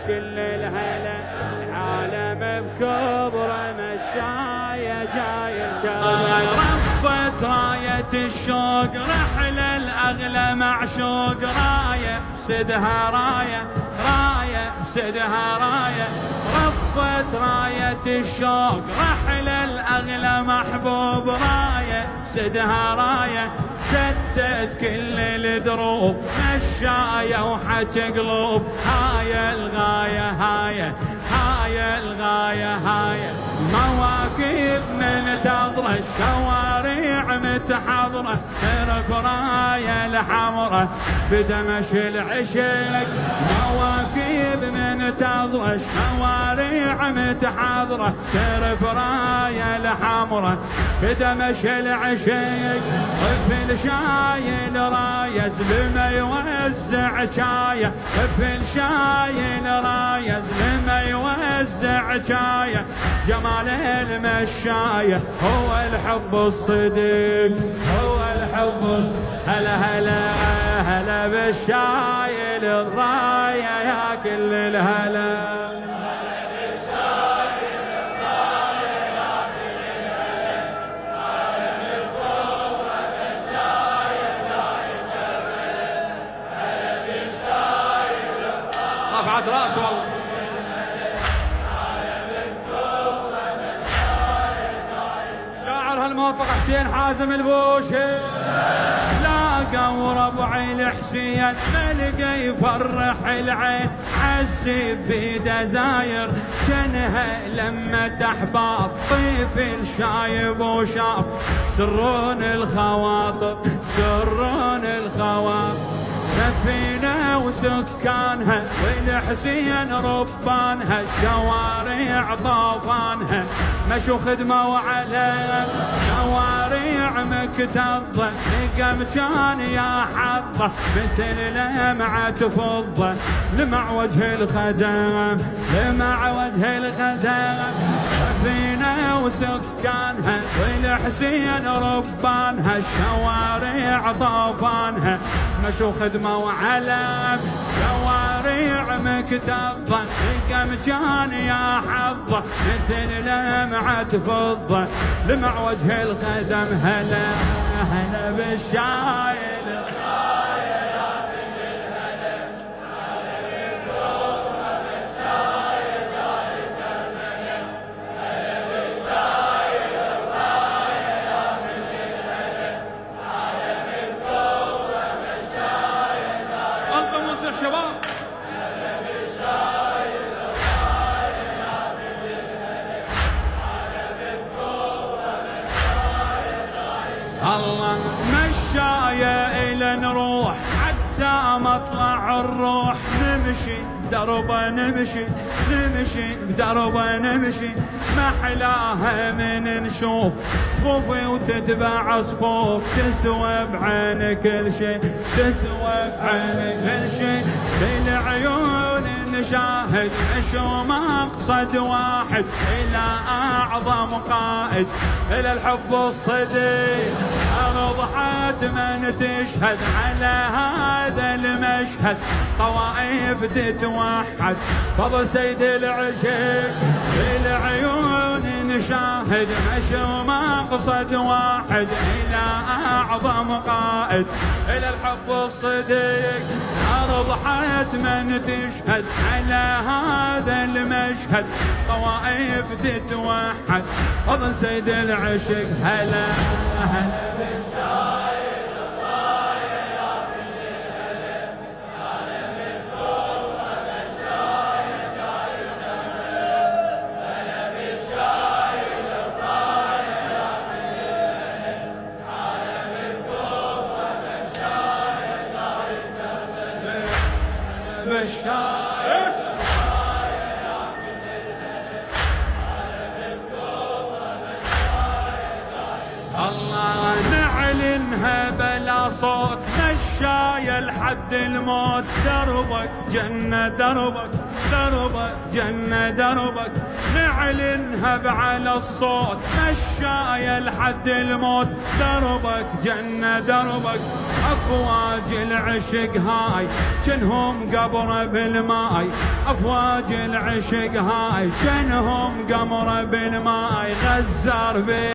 كل الهلا العالم بكبر مشاية جاي رفت راية الشوق رحلة الأغلى معشوق راية بسدها راية راية بسدها راية رفت راية الشوق رحلة الأغلى محبوب راية بسدها راية سدت كل الدروب مشاية وحكي قلوب هاي الغاية هاي الغاية هاي مواكب من تضرة الشوارع متحضرة ترك راية الحمرة بدمش العشق مواكب من تضرة الشوارع متحضرة ترك راية الحمرة بدمش العشق طفل شايل راية زلمة يوزع شاية طفل شايل راية زلمة يوزع شاية جمال المشاية هو الحب الصدق هو الحب هلا هلا هلا بالشايل الراية يا كل الهلا رفعت راس والله شاعر هالموفق حسين حازم البوشي لاقوا ربعي الحسين ملقى يفرح العين عزي بيده زاير جنها لما احباط طيف الشايب وشاب سرون الخواطر سرون الخواطر سفينة وسكانها والحسين ربانها الشوارع ضافانها مشوا خدمة وعلى شوارع مكتظة لقى مكان يا حظة مثل لمعة فضة لمع وجه الخدم لمع وجه الخدم سفينة وسكانها والحسين ربانها الشوارع ضافانها مشوا خدمة وعلم شوارع مكتظة لقى مكان يا حظة مثل لمعة فضة لمع وجه الخدم هلا هلا بالشايل شباب الله مشاية إلى نروح حتى مطلع الروح نمشي دربه نمشي نمشي بدربه نمشي ما حلاها من نشوف صفوفي وتتبع صفوف تسوى بعين كل شيء تسوى بعين كل شيء بالعيون نشاهد شو مقصد واحد إلى أعظم قائد إلى الحب الصديق أرض حتما تشهد على هذا المشهد طوائف تتوحد فضل سيد العشق بالعيون نشاهد شو مقصد واحد إلى أعظم قائد إلى الحب الصديق أرض حتما تشهد على هذا المشهد طوائف تتوحد فضل سيد العشق هلا هلا بالشايل الراية يا كل الهلا عالم الثورة مشاية جاي هلا بالشايل الراية يا كل الهلا عالم الثورة مشاية جاي بالشايل الله نعلنها بلا صوت مشاية لحد الموت، دربك جنة دربك، دربك جنة دربك، نعلنها بعلى الصوت، مشاية لحد الموت، دربك جنة دربك. أفواج العشق هاي جنهم قبره بالماي، أفواج العشق هاي جنهم قمره بالماي، غزار بي